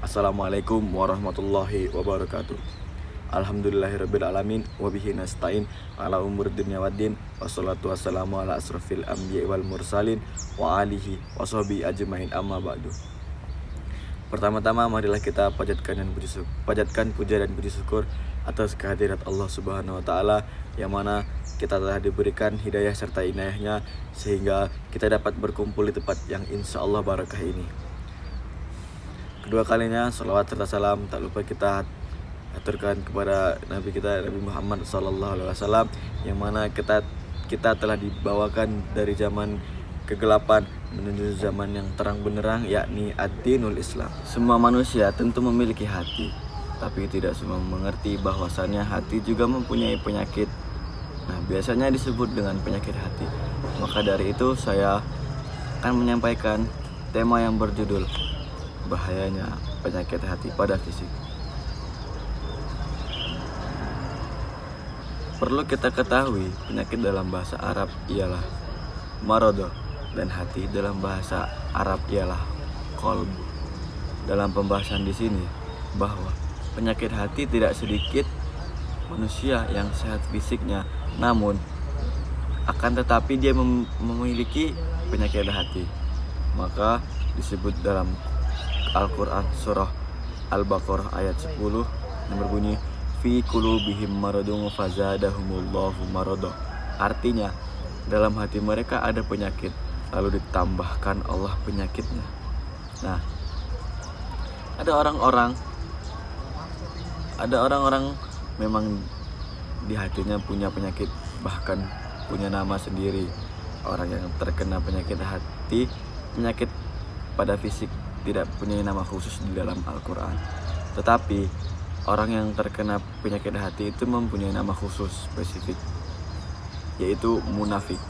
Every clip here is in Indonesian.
Assalamualaikum warahmatullahi wabarakatuh. Alhamdulillahirrabbilalamin. Wabihi nasta'in ala umur dunia waddin. Wassalatu wassalamu ala asrafil anbiya wal mursalin wa alihi wa sahbihi ajmain, amma ba'du. Pertama-tama marilah kita panjatkan puja dan puji syukur atas kehadirat Allah Subhanahu wa taala, yang mana kita telah diberikan hidayah serta inayahnya sehingga kita dapat berkumpul di tempat yang insya Allah barakah ini. Kedua kalinya salawat serta salam tak lupa kita aturkan kepada Nabi kita, Nabi Muhammad SAW, yang mana kita telah dibawakan dari zaman kegelapan menuju zaman yang terang benderang, yakni ad-dinul Islam. Semua manusia tentu memiliki hati, tapi tidak semua mengerti bahwasannya hati juga mempunyai penyakit. Nah, biasanya disebut dengan penyakit hati. Maka dari itu saya akan menyampaikan tema yang berjudul bahayanya penyakit hati pada fisik. Perlu kita ketahui, penyakit dalam bahasa Arab ialah marodo, dan hati dalam bahasa Arab ialah kolbu. Dalam pembahasan di sini bahwa penyakit hati tidak sedikit manusia yang sehat fisiknya, namun akan tetapi dia memiliki penyakit hati. Maka disebut dalam Al-Quran surah Al-Baqarah ayat 10 yang berbunyi fi qulubihim maradun fazadahumullahu marada. Artinya dalam hati mereka ada penyakit, lalu ditambahkan Allah penyakitnya. Nah, ada orang-orang memang di hatinya punya penyakit, bahkan punya nama sendiri. Orang yang terkena penyakit hati, penyakit pada fisik, tidak punya nama khusus di dalam Al-Quran. Tetapi orang yang terkena penyakit hati itu mempunyai nama khusus spesifik, yaitu munafik.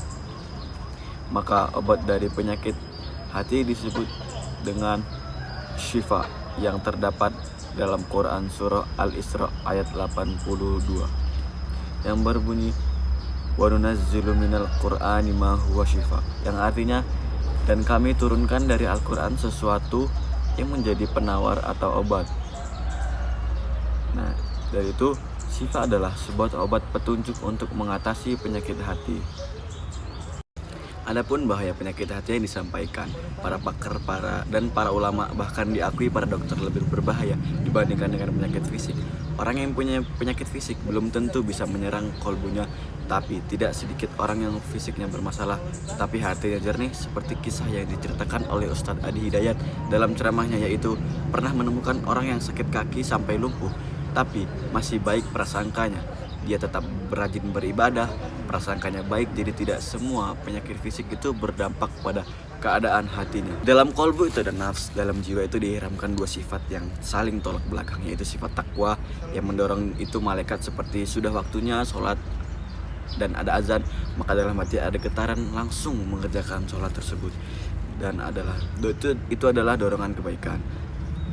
Maka obat dari penyakit hati disebut dengan syifa, yang terdapat dalam Quran surah Al-Isra ayat 82 yang berbunyi wa nunazzilu minal qur'ani ma huwa syifa, yang artinya dan kami turunkan dari Al-Quran sesuatu yang menjadi penawar atau obat. Nah, dari itu syifa adalah sebuah obat petunjuk untuk mengatasi penyakit hati. Adapun bahaya penyakit hati yang disampaikan para pakar dan para ulama, bahkan diakui para dokter lebih berbahaya dibandingkan dengan penyakit fisik. Orang yang punya penyakit fisik belum tentu bisa menyerang kolbunya, tapi tidak sedikit orang yang fisiknya bermasalah tapi hatinya jernih, seperti kisah yang diceritakan oleh Ustadz Adi Hidayat dalam ceramahnya, yaitu pernah menemukan orang yang sakit kaki sampai lumpuh, tapi masih baik prasangkanya. Dia tetap berajin beribadah, prasangkanya baik, jadi tidak semua penyakit fisik itu berdampak pada keadaan hatinya. Dalam kolbu itu ada nafs, dalam jiwa itu dihiramkan dua sifat yang saling tolak belakang, yaitu sifat takwa yang mendorong itu malaikat seperti sudah waktunya sholat dan ada azan, maka dalam hati ada getaran langsung mengerjakan sholat tersebut, dan itu adalah dorongan kebaikan,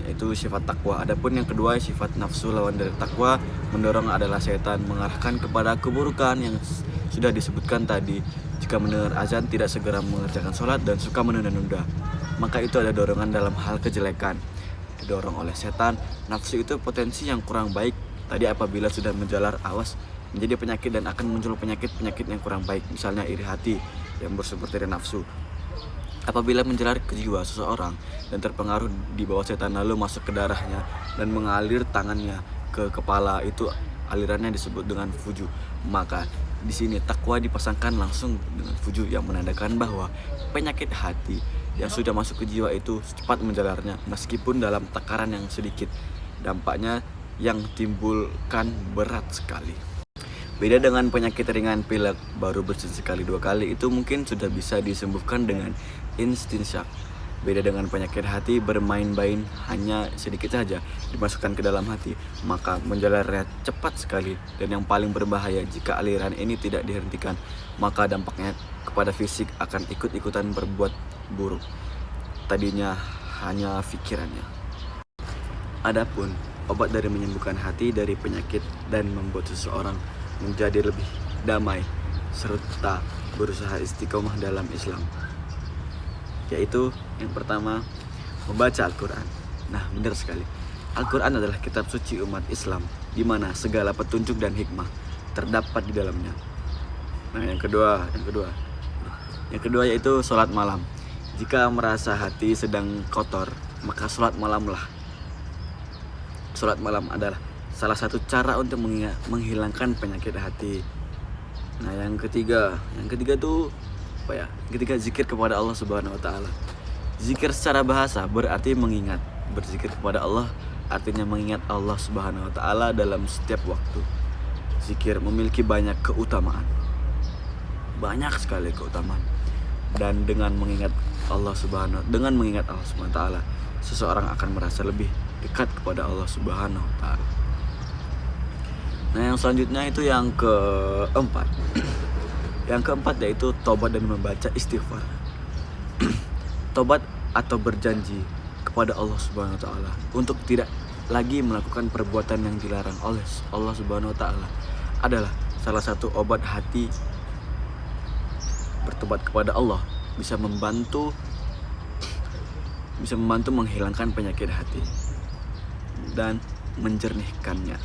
yaitu sifat takwa. Adapun yang kedua, sifat nafsu, lawan dari takwa, mendorong adalah setan, mengarahkan kepada keburukan yang sudah disebutkan tadi. Jika mendengar azan tidak segera mengerjakan sholat dan suka menunda-nunda, maka itu ada dorongan dalam hal kejelekan, didorong oleh setan. Nafsu itu potensi yang kurang baik tadi, apabila sudah menjalar awas menjadi penyakit dan akan muncul penyakit yang kurang baik, misalnya iri hati yang bersumber dari nafsu. Apabila menjalar ke jiwa seseorang dan terpengaruh di bawah setan, lalu masuk ke darahnya dan mengalir tangannya ke kepala, itu alirannya disebut dengan fuju. Maka di sini takwa dipasangkan langsung dengan fuju, yang menandakan bahwa penyakit hati yang sudah masuk ke jiwa itu cepat menjalarnya, meskipun dalam takaran yang sedikit. Dampaknya yang timbulkan berat sekali. Beda dengan penyakit ringan pilek, baru bersin sekali dua kali itu mungkin sudah bisa disembuhkan dengan istinsyak. Beda dengan penyakit hati, bermain-main hanya sedikit saja dimasukkan ke dalam hati, maka menjalarnya cepat sekali. Dan yang paling berbahaya, jika aliran ini tidak dihentikan, maka dampaknya kepada fisik akan ikut-ikutan berbuat buruk, tadinya hanya pikirannya. Adapun obat dari menyembuhkan hati dari penyakit dan membuat seseorang menjadi lebih damai serta berusaha istiqomah dalam Islam, yaitu yang pertama, membaca Al-Quran. Nah, benar sekali. Al-Quran adalah kitab suci umat Islam, di mana segala petunjuk dan hikmah terdapat di dalamnya. Nah, yang kedua yaitu sholat malam. Jika merasa hati sedang kotor, maka sholat malamlah. Sholat malam adalah salah satu cara untuk menghilangkan penyakit hati. Nah, yang ketiga tuh apa ya? Ketiga, zikir kepada Allah Subhanahu wa taala. Zikir secara bahasa berarti mengingat. Berzikir kepada Allah artinya mengingat Allah Subhanahu wa taala dalam setiap waktu. Zikir memiliki banyak keutamaan. Banyak sekali keutamaan. Dan dengan mengingat Allah Subhanahu wa taala, seseorang akan merasa lebih dekat kepada Allah Subhanahu wa taala. Nah, yang selanjutnya itu yang keempat. Yang keempat yaitu tobat dan membaca istighfar. Tobat atau berjanji kepada Allah Subhanahu wa taala untuk tidak lagi melakukan perbuatan yang dilarang oleh Allah Subhanahu wa taala adalah salah satu obat hati. Bertobat kepada Allah bisa membantu menghilangkan penyakit hati dan menjernihkannya.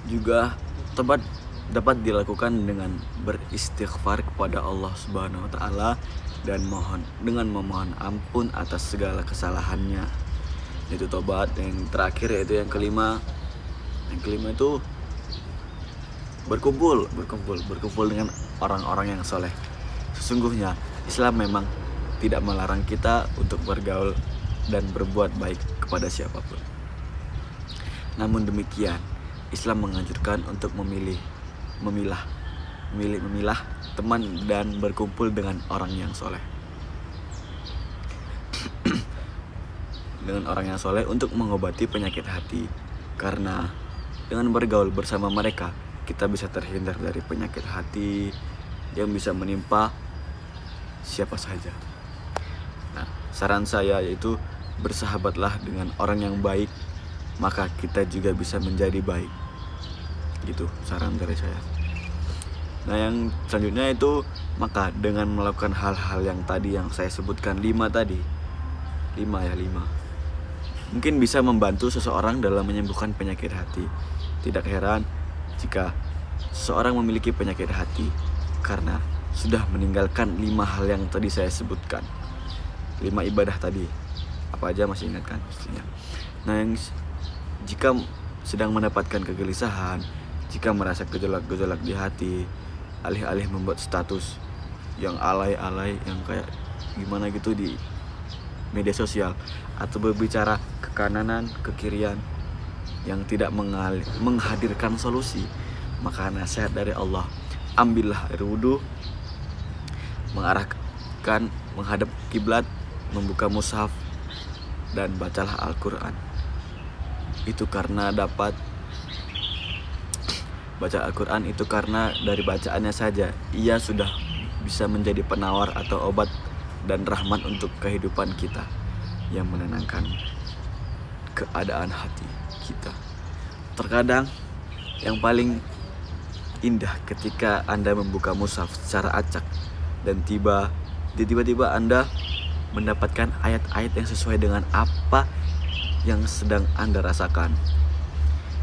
Juga tobat dapat dilakukan dengan beristighfar kepada Allah Subhanahu wa taala dan memohon ampun atas segala kesalahannya. Itu tobat. Yang terakhir yaitu yang kelima. Yang kelima itu berkumpul dengan orang-orang yang soleh. Sesungguhnya Islam memang tidak melarang kita untuk bergaul dan berbuat baik kepada siapapun. Namun demikian, Islam menganjurkan untuk memilah teman dan berkumpul dengan orang yang soleh. Dengan orang yang soleh untuk mengobati penyakit hati. Karena dengan bergaul bersama mereka, kita bisa terhindar dari penyakit hati yang bisa menimpa siapa saja. Nah, saran saya yaitu bersahabatlah dengan orang yang baik, maka kita juga bisa menjadi baik. Gitu saran dari saya. Nah, yang selanjutnya itu maka dengan melakukan hal-hal yang tadi yang saya sebutkan 5 tadi. 5 mungkin bisa membantu seseorang dalam menyembuhkan penyakit hati. Tidak heran jika seseorang memiliki penyakit hati karena sudah meninggalkan 5 hal yang tadi saya sebutkan. 5 ibadah tadi. Apa aja masih ingat kan pastinya. Nah, yang jika sedang mendapatkan kegelisahan, jika merasa gejolak-gejolak di hati, alih-alih membuat status yang alay-alay, yang kayak gimana gitu di media sosial, atau berbicara ke kananan, ke kirian yang tidak menghadirkan solusi, maka nasihat dari Allah, ambillah air wudhu, menghadap kiblat, membuka mushaf, dan bacalah Al-Quran. Itu karena baca Al-Quran itu karena dari bacaannya saja ia sudah bisa menjadi penawar atau obat dan rahmat untuk kehidupan kita yang menenangkan keadaan hati kita. Terkadang yang paling indah ketika Anda membuka mushaf secara acak dan tiba-tiba Anda mendapatkan ayat-ayat yang sesuai dengan apa yang sedang Anda rasakan.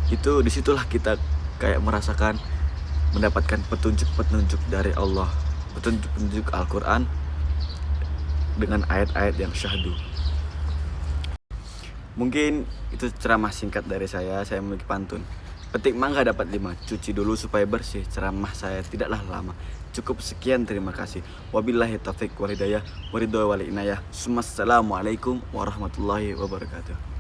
Itu disitulah kita kayak mendapatkan petunjuk-petunjuk dari Allah, petunjuk Al-Quran dengan ayat-ayat yang syahdu. Mungkin itu ceramah singkat dari saya memiliki pantun. Petik mangga dapat 5, cuci dulu supaya bersih. Ceramah saya tidaklah lama. Cukup sekian, terima kasih. Wabillahi taufiq wal hidayah, waridho wal inayah. Assalamualaikum warahmatullahi wabarakatuh.